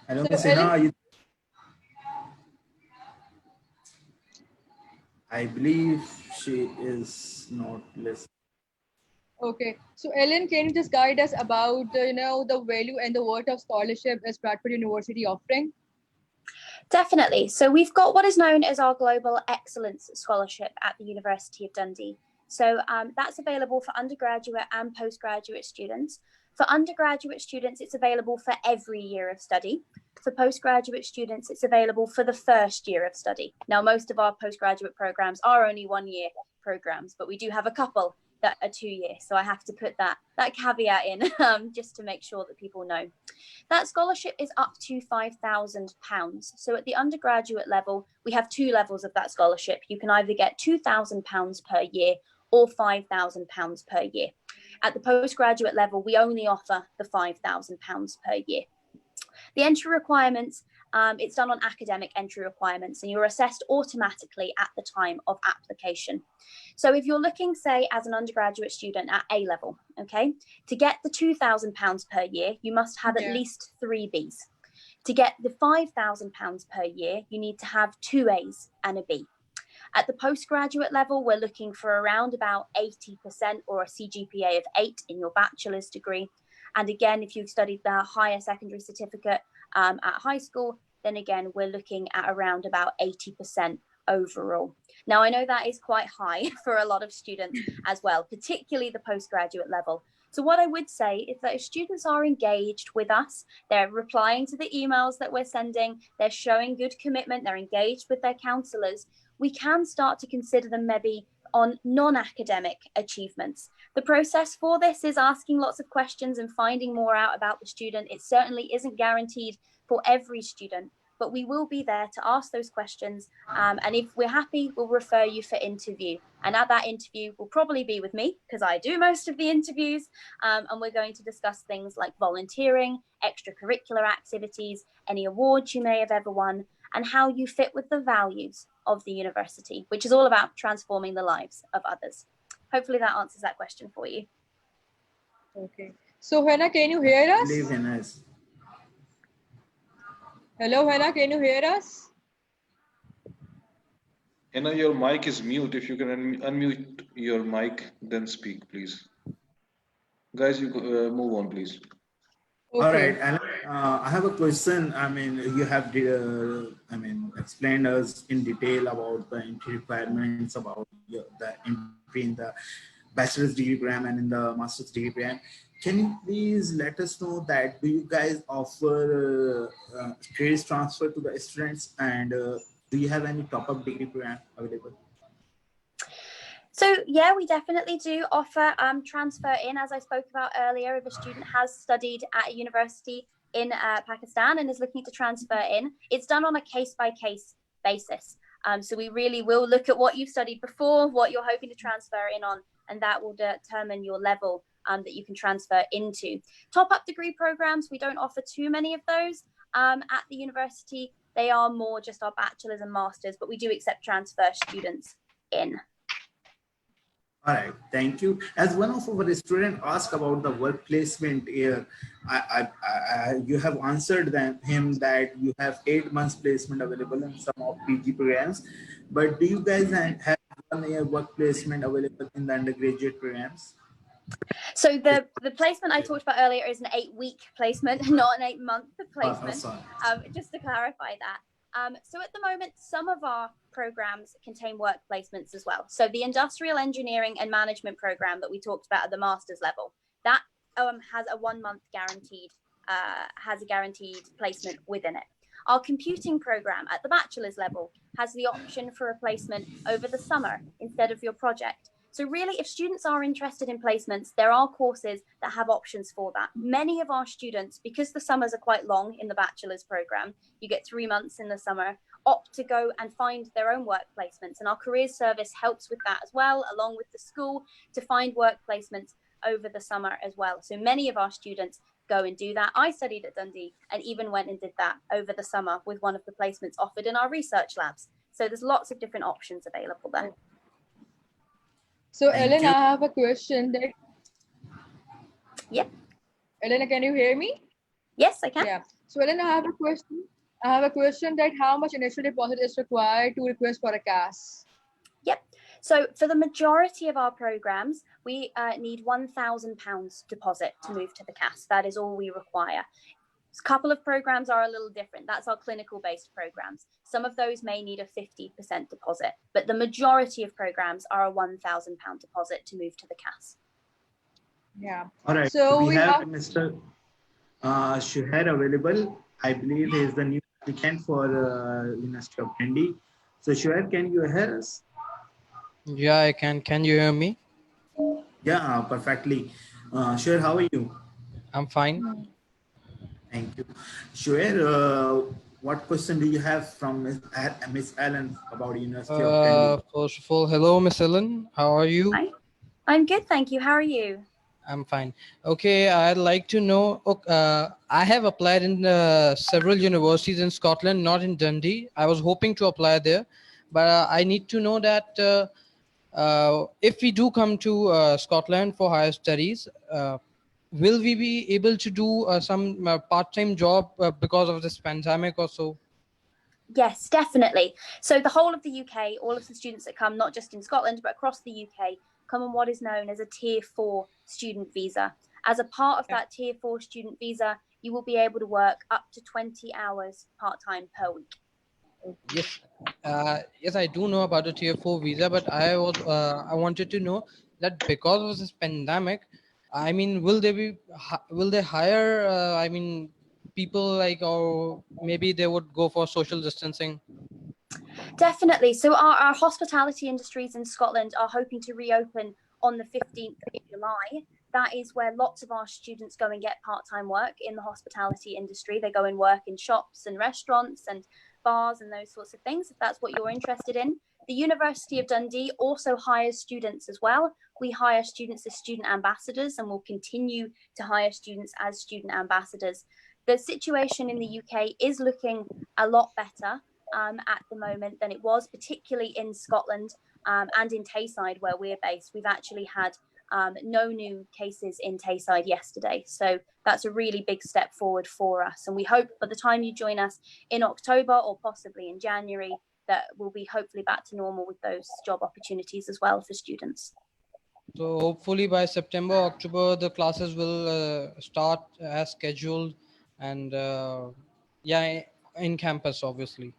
A: Hello,
B: So,
A: Miss Hina, are you? I believe she is not listening.
B: Okay, so Ellen, can you just guide us about the value and the worth of scholarship is Bradford University offering?
C: Definitely. So we've got what is known as our Global Excellence Scholarship at the University of Dundee. So that's available for undergraduate and postgraduate students. For undergraduate students, it's available for every year of study. For postgraduate students, it's available for the first year of study. Now, most of our postgraduate programs are only 1 year programs, but we do have a couple that are 2 years. So I have to put that caveat in just to make sure that people know. That scholarship is up to £5,000. So at the undergraduate level, we have 2 levels of that scholarship. You can either get £2,000 per year or £5,000 per year. At the postgraduate level, we only offer the £5,000 per year. The entry requirements, it's done on academic entry requirements, and you're assessed automatically at the time of application. So if you're looking, say, as an undergraduate student at A level, okay, to get the £2,000 per year, you must have at least 3 Bs. To get the £5,000 per year, you need to have 2 As and a B. At the postgraduate level, we're looking for around about 80% or a CGPA of 8 in your bachelor's degree. And again, if you've studied the higher secondary certificate at high school, then again, we're looking at around about 80% overall. Now, I know that is quite high for a lot of students as well, particularly the postgraduate level. So what I would say is that if students are engaged with us, they're replying to the emails that we're sending, they're showing good commitment, they're engaged with their counsellors, we can start to consider them maybe on non-academic achievements. The process for this is asking lots of questions and finding more out about the student. It certainly isn't guaranteed for every student, but we will be there to ask those questions. And if we're happy, we'll refer you for interview. And at that interview will probably be with me, because I do most of the interviews. And we're going to discuss things like volunteering, extracurricular activities, any awards you may have ever won, and how you fit with the values of the university, which is all about transforming the lives of others. Hopefully that answers that question for you.
B: Okay. So Hannah, can you hear us? Hello, Hannah, can you hear us?
D: Hannah, your mic is mute. If you can unmute your mic, then speak, please. Guys, you move on, please.
A: Okay. All right, Alan, I have a question. I mean, you have explained us in detail about the entry requirements, about the entry in the bachelor's degree program and in the master's degree program. Can you please let us know that do you guys offer credit transfer to the students, and do you have any top-up degree program available?
C: So yeah, we definitely do offer transfer in, as I spoke about earlier. If a student has studied at a university in Pakistan and is looking to transfer in, it's done on a case-by-case basis. So we really will look at what you've studied before, what you're hoping to transfer in on, and that will determine your level that you can transfer into. Top-up degree programs, we don't offer too many of those at the university. They are more just our bachelor's and master's, but we do accept transfer students in.
A: All right, thank you. As one of our students asked about the work placement here, you have answered him that you have 8 months placement available in some of PG programs, but do you guys have 1 year work placement available in the undergraduate programs?
C: So the placement I talked about earlier is an 8-week placement, not an 8-month placement. Just to clarify that. So at the moment, some of our programs contain work placements as well. So the industrial engineering and management program that we talked about at the master's level, that has a 1 month guaranteed, has a guaranteed placement within it. Our computing program at the bachelor's level has the option for a placement over the summer instead of your project. So really, if students are interested in placements, there are courses that have options for that. Many of our students, because the summers are quite long in the bachelor's program, you get 3 months in the summer, opt to go and find their own work placements. And our careers service helps with that as well, along with the school, to find work placements over the summer as well. So many of our students go and do that. I studied at Dundee and even went and did that over the summer with one of the placements offered in our research labs. So there's lots of different options available there.
B: So Ellen, I have a question that.
C: Yeah.
B: Ellen, can you hear me?
C: Yes, I can.
B: Yeah. So Ellen, I have a question. That how much initial deposit is required to request for a CAS?
C: Yep. So for the majority of our programs, we need £1,000 deposit to move to the CAS. That is all we require. A couple of programs are a little different. That's our clinical-based programs. Some of those may need a 50% deposit, but the majority of programs are a £1,000 deposit to move to the CAS.
B: Yeah.
A: All right.
B: So
A: we have Mr. Shuhair available. I believe he is the new applicant for University of Dundee. So Shuhair, can you hear us?
M: Yeah, I can. Can you hear me?
A: Yeah, perfectly. Shuhair, how are you?
M: I'm fine.
A: Thank you. Shuhair, what question do you have from Miss Ellen about University of Dundee?
M: First of all, hello, Miss Ellen. How are you?
C: Hi. I'm good, thank you. How are you?
M: I'm fine. Okay, I'd like to know, I have applied in several universities in Scotland, not in Dundee. I was hoping to apply there, but I need to know that if we do come to Scotland for higher studies, will we be able to do some part-time job because of this pandemic or so?
C: Yes, definitely. So the whole of the UK, all of the students that come, not just in Scotland, but across the UK, come on what is known as a Tier 4 student visa. As a part of that Tier 4 student visa, you will be able to work up to 20 hours part-time per week.
M: Yes, yes, I do know about the Tier 4 visa, but I wanted to know that because of this pandemic, I mean, will they hire, I mean, people like, or maybe they would go for social distancing?
C: Definitely. So our hospitality industries in Scotland are hoping to reopen on the 15th of July. That is where lots of our students go and get part-time work in the hospitality industry. They go and work in shops and restaurants and bars and those sorts of things, if that's what you're interested in. The University of Dundee also hires students as well. We hire students as student ambassadors and will continue to hire students as student ambassadors. The situation in the UK is looking a lot better at the moment than it was, particularly in Scotland and in Tayside, where we're based. We've actually had no new cases in Tayside yesterday. So that's a really big step forward for us. And we hope by the time you join us in October or possibly in January, that we'll be hopefully back to normal with those job opportunities as well for students.
M: So hopefully by September, October, the classes will start as scheduled and yeah, in campus, obviously.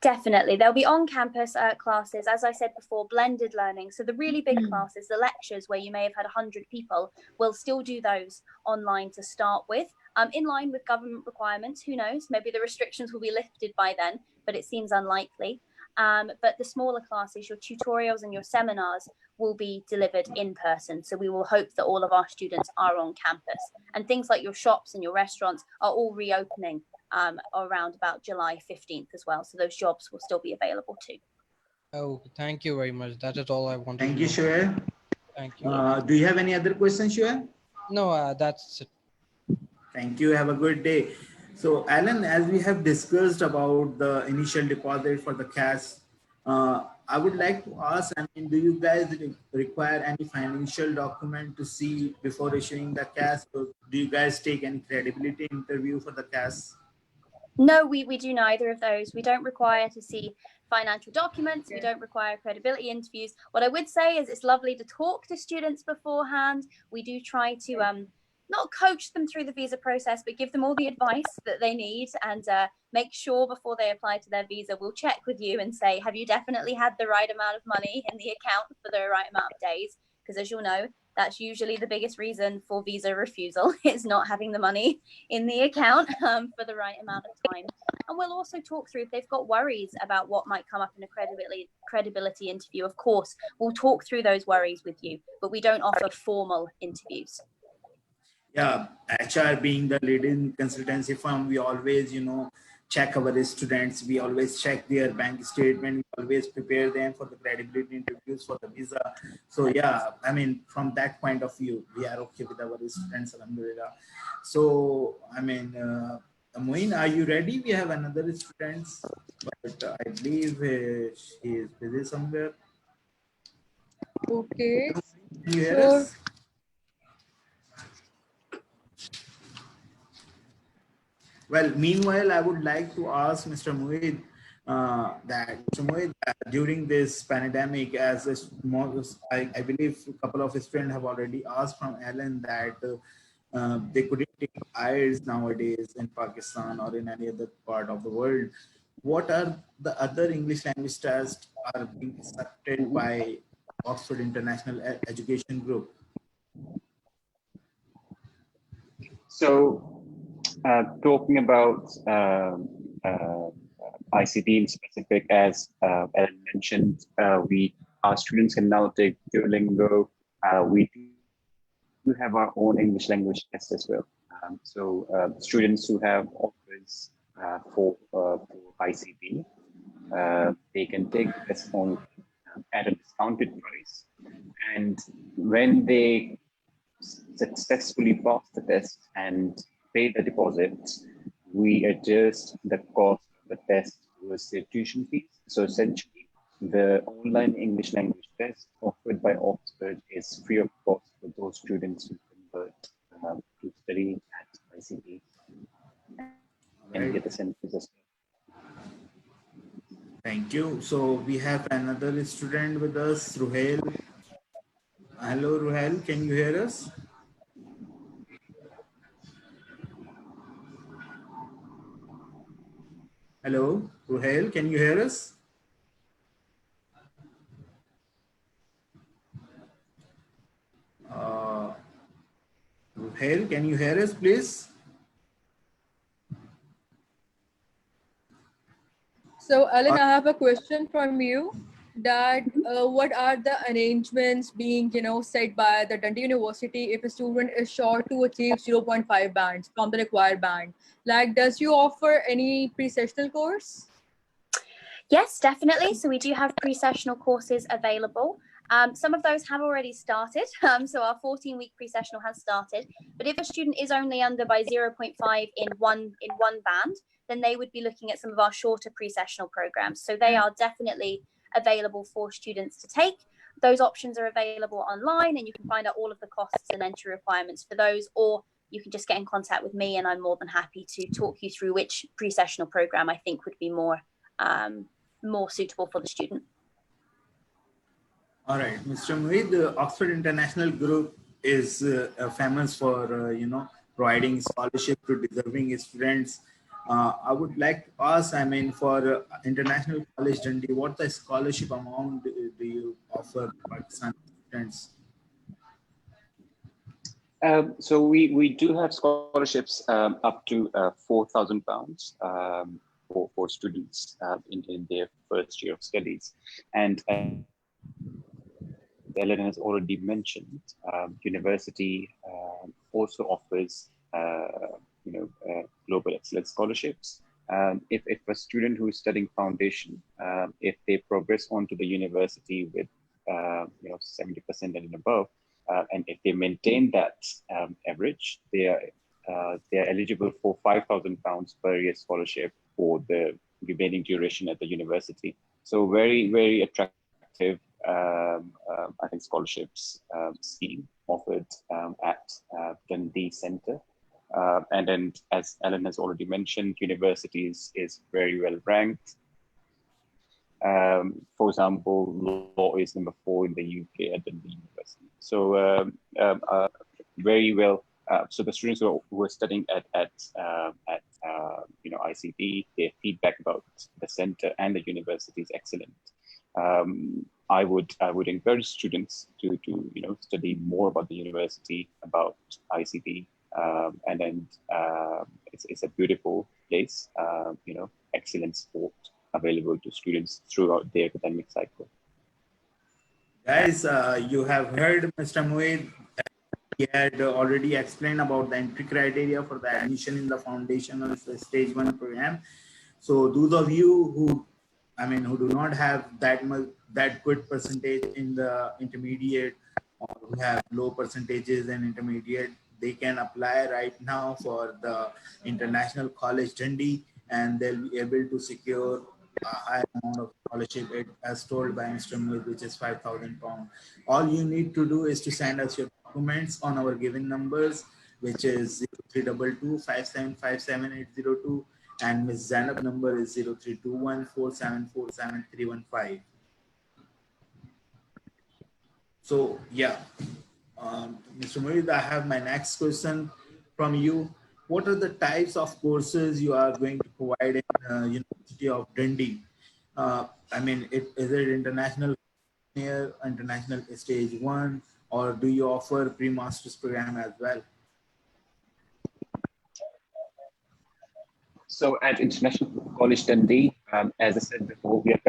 C: Definitely. There'll be on-campus classes, as I said before, blended learning. So the really big classes, the lectures where you may have had 100 people, we'll still do those online to start with, in line with government requirements. Who knows? Maybe the restrictions will be lifted by then, but it seems unlikely. But the smaller classes, your tutorials and your seminars will be delivered in person. So we will hope that all of our students are on campus. And things like your shops and your restaurants are all reopening around about July 15th as well. So those jobs will still be available too.
M: Oh, thank you very much. That is all I wanted.
A: Thank you, Shuhair.
M: Thank you.
A: Do you have any other questions, Shuhair?
M: No, that's it.
A: Thank you. Have a good day. So, Alan, as we have discussed about the initial deposit for the CAS, I would like to ask, I mean, do you guys require any financial document to see before issuing the CAS? Or do you guys take any credibility interview for the CAS?
C: No, we do neither of those. We don't require to see financial documents. We don't require credibility interviews. What I would say is it's lovely to talk to students beforehand. We do try to not coach them through the visa process, but give them all the advice that they need, and make sure before they apply to their visa, we'll check with you and say, have you definitely had the right amount of money in the account for the right amount of days? Because as you'll know, that's usually the biggest reason for visa refusal, is not having the money in the account for the right amount of time. And we'll also talk through if they've got worries about what might come up in a credibility interview. Of course, we'll talk through those worries with you, but we don't offer formal interviews.
A: Yeah, HR being the leading consultancy firm, we always, check our students. We always check their bank statement. We always prepare them for the credibility interviews for the visa. So yeah, I mean, from that point of view, we are okay with our students, alhamdulillah. So, I mean, Moin, are you ready? We have another student, but I believe she is busy somewhere.
B: Okay.
A: Can you hear us? Well, meanwhile, I would like to ask Mr. Muid during this pandemic, as I believe a couple of students have already asked from Alan that they couldn't take IELTS nowadays in Pakistan or in any other part of the world. What are the other English language tests are being accepted by Oxford International Education Group?
E: So, talking about ICT in specific, as Ellen mentioned, our students can now take Duolingo. We do have our own English language test as well. So students who have offers for ICT, they can take this on at a discounted price. And when they successfully pass the test and pay the deposit, we adjust the cost of the test towards their tuition fees. So essentially, the online English language test offered by Oxford is free of cost for those students who convert to study at ICT and get the centers as well.
A: Thank you. So we have another student with us, Ruhail. Hello, Ruhail. Can you hear us? Hello, Ruhail, can you hear us? Ruhail, can you hear us, please?
B: So, Alan, I have a question from you. That what are the arrangements being, set by the Dundee University if a student is short to achieve 0.5 bands from the required band? Like, does you offer any pre-sessional course?
C: Yes, definitely. So we do have pre-sessional courses available. Some of those have already started. So our 14-week pre-sessional has started. But if a student is only under by 0.5 in one band, then they would be looking at some of our shorter pre-sessional programs. So they are definitely available for students to take. Those options are available online, and you can find out all of the costs and entry requirements for those, or you can just get in contact with me and I'm more than happy to talk you through which pre-sessional program I think would be more suitable for the student.
A: All right, Mr. Muid, the Oxford International Group is famous for, providing scholarship to deserving students. I would like to ask, for International College Dundee, what the scholarship amount do you offer Pakistan students?
E: So we do have scholarships up to £4,000 for students in their first year of studies. And Ellen has already mentioned, university also offers global excellence scholarships. If a student who is studying foundation, if they progress on to the university with 70% and above, and if they maintain that average, they are eligible for £5,000 per year scholarship for the remaining duration at the university. So very, very attractive, I think, scholarships scheme offered at Dundee Centre. And then, as Ellen has already mentioned, universities is very well ranked. For example, law is number 4 in the UK at Dundee University. So very well so the students who are studying at ICT, their feedback about the center and the university is excellent. I would encourage students to study more about the university, about ICT, and then it's a beautiful place. Excellent support available to students throughout their academic cycle.
A: Guys, you have heard Mr. Moed. He had already explained about the entry criteria for the admission in the foundational stage 1 program. So those of you who do not have that good percentage in the intermediate, or who have low percentages in intermediate, they can apply right now for the International College Dundee, and they'll be able to secure a high amount of scholarship, as told by Mr. Moed, which is £5,000. All you need to do is to send us your documents on our given numbers, which is 0322 5757802, and Ms. Zainab number is 0321 4747315. So yeah, Mr. Moed, I have my next question from you. What are the types of courses you are going to provide in University of Dundee? Is it international stage 1, or do you offer pre-master's program as well?
E: So at International College Dundee, as I said before, we are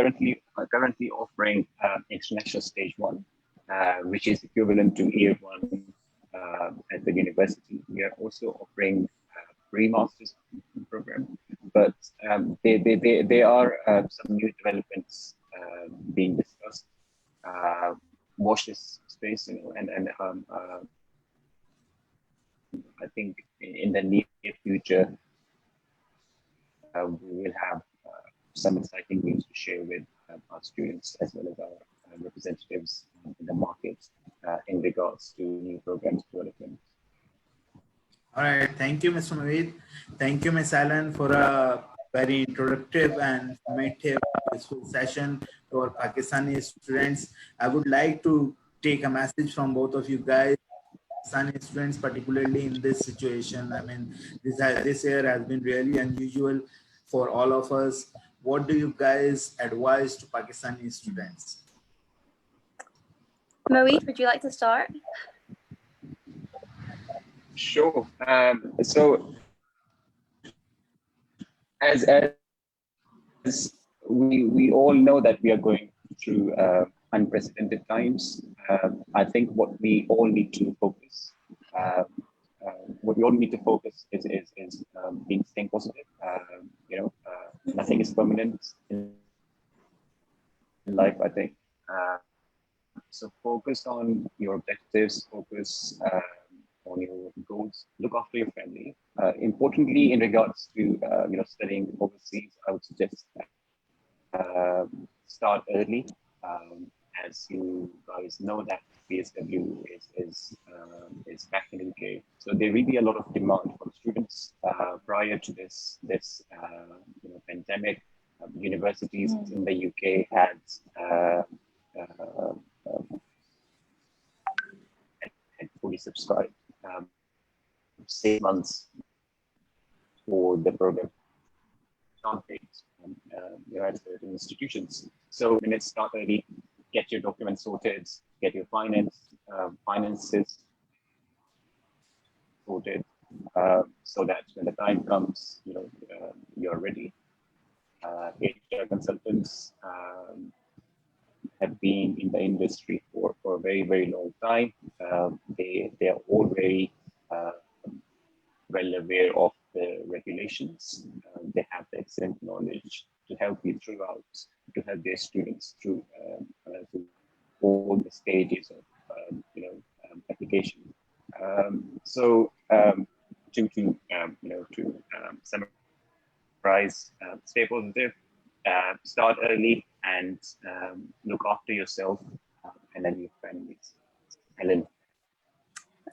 E: currently offering International Stage 1, which is equivalent to Year 1 at the university. We are also offering pre-master's program, but there are some new developments being discussed. Watch this space, and I think in the near future we will have some exciting news to share with our students as well as our representatives in the market in regards to new programs development.
A: All right, thank you, Mr. Moed. Thank you, Ms. Allen, for a very introductive and informative session to our Pakistani students. I would like to take a message from both of you guys, Pakistani students, particularly in this situation. This year has been really unusual for all of us. What do you guys advise to Pakistani students?
C: Moed, would you like to start?
E: Sure. So as we all know that we are going through unprecedented times, I think what we all need to focus is being staying positive. Nothing is permanent in life, I think. So focus on your objectives, focus on your goals, look after your family. Importantly, in regards to studying overseas, I would suggest start early. As you guys know, that PSW is back in the UK, so there will be a lot of demand from students. Prior to this pandemic, universities in the UK had fully subscribed 6 months for the program start dates at certain institutions. So when it start early, get your documents sorted, get your finances sorted, so that when the time comes, you're ready. HR consultants have been in the industry for a very, very long time. They are all very well aware of the regulations. They have the excellent knowledge to help you throughout, to help their students through all the stages of application. To summarize, stay positive, start early, and look after yourself and then your families. Helen.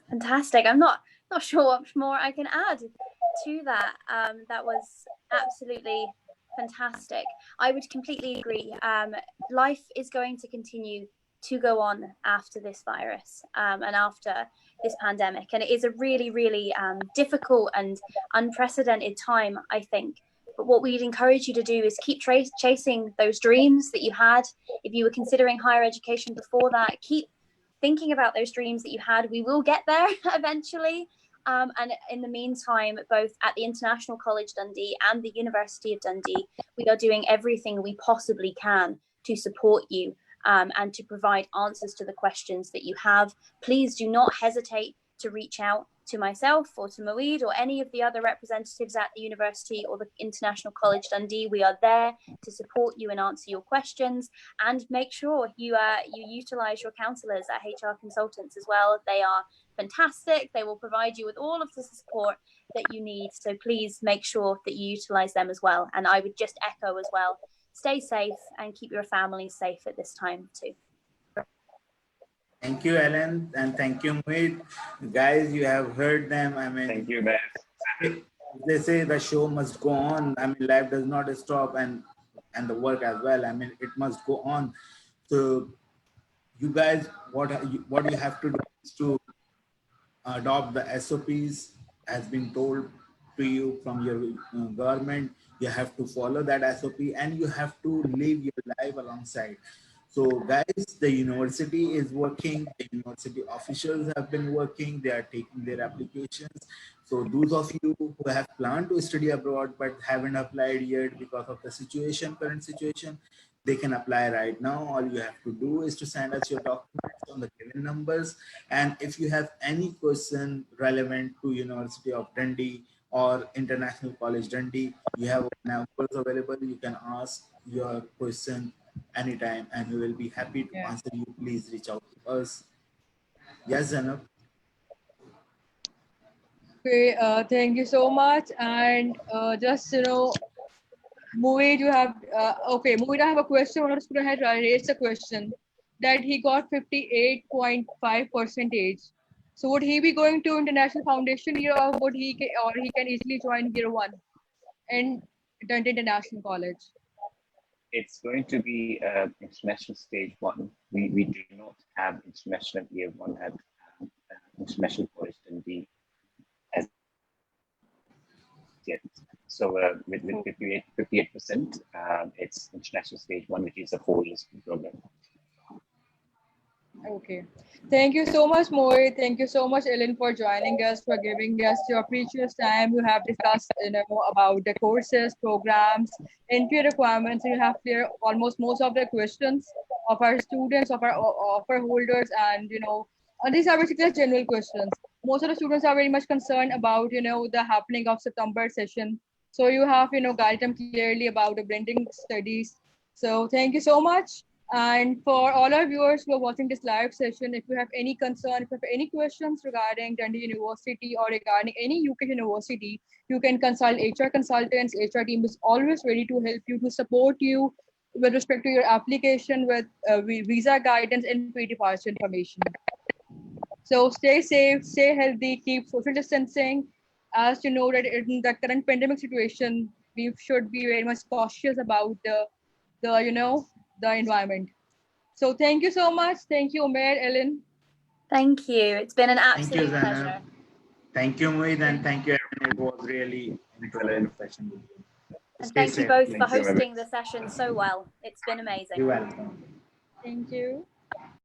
C: Fantastic. I'm not sure what more I can add to that. That was absolutely fantastic. I would completely agree. Life is going to continue to go on after this virus and after this pandemic. And it is a really, really difficult and unprecedented time, I think. But what we'd encourage you to do is keep chasing those dreams that you had. If you were considering higher education before that, keep thinking about those dreams that you had. We will get there eventually. And in the meantime, both at the International College Dundee and the University of Dundee, we are doing everything we possibly can to support you and to provide answers to the questions that you have. Please do not hesitate to reach out to myself or to Moeed or any of the other representatives at the University or the International College Dundee. We are there to support you and answer your questions, and make sure you utilise your counsellors at HR Consultants as well. They are fantastic. They will provide you with all of the support that you need. So please make sure that you utilise them as well. And I would just echo as well, stay safe and keep your family safe at this time too.
A: Thank you, Ellen, and thank you, Moeed. Guys, you have heard them. I mean,
E: thank you, man.
A: They say the show must go on. I mean, life does not stop, and the work as well. I mean, it must go on. So, you guys, what you have to do is to adopt the SOPs has been told to you from your government. You have to follow that SOP, and you have to live your life alongside. So guys, the university is working, the university officials have been working, they are taking their applications. So those of you who have planned to study abroad but haven't applied yet because of the current situation, they can apply right now. All you have to do is to send us your documents on the given numbers. And if you have any question relevant to University of Dundee or International College Dundee, you have numbers available. You can ask your question anytime and we will be happy to answer you. Please reach out to us. Yes, Zainab.
B: Okay, thank you so much. And just, Moeed, you have, okay, Moeed, I have a question. I want to go ahead and raise a question that he got 58.5%. So would he be going to International Foundation year, or would he can easily join year 1 in Dundee International College?
E: It's going to be international stage 1. We do not have international year 1 at International College Dundee as yet. So with 58%, it's international stage 1, which is a 4-year program.
B: Okay. Thank you so much, Moeed. Thank you so much, Ellen, for joining us, for giving us your precious time. You have discussed, about the courses, programs, entry requirements, and you have cleared almost most of the questions of our students, of our offer holders, and these are basically general questions. Most of the students are very much concerned about, the happening of September session. So you have, guided them clearly about the blending studies. So thank you so much. And for all our viewers who are watching this live session, if you have any concern, if you have any questions regarding Dundee University or regarding any UK university, you can consult HR consultants. HR team is always ready to help you, to support you with respect to your application, with visa guidance and pre-departure information. So stay safe, stay healthy, keep social distancing. As you know that in the current pandemic situation, we should be very much cautious about the environment. So thank you so much. Thank you, Umair, Ellen.
C: Thank you. It's been an absolute pleasure.
A: Thank you, Moeed, and thank you, Ellen. It was really an session with you.
C: And thank you both for hosting the session so well. It's been amazing.
A: You're welcome.
B: Thank you.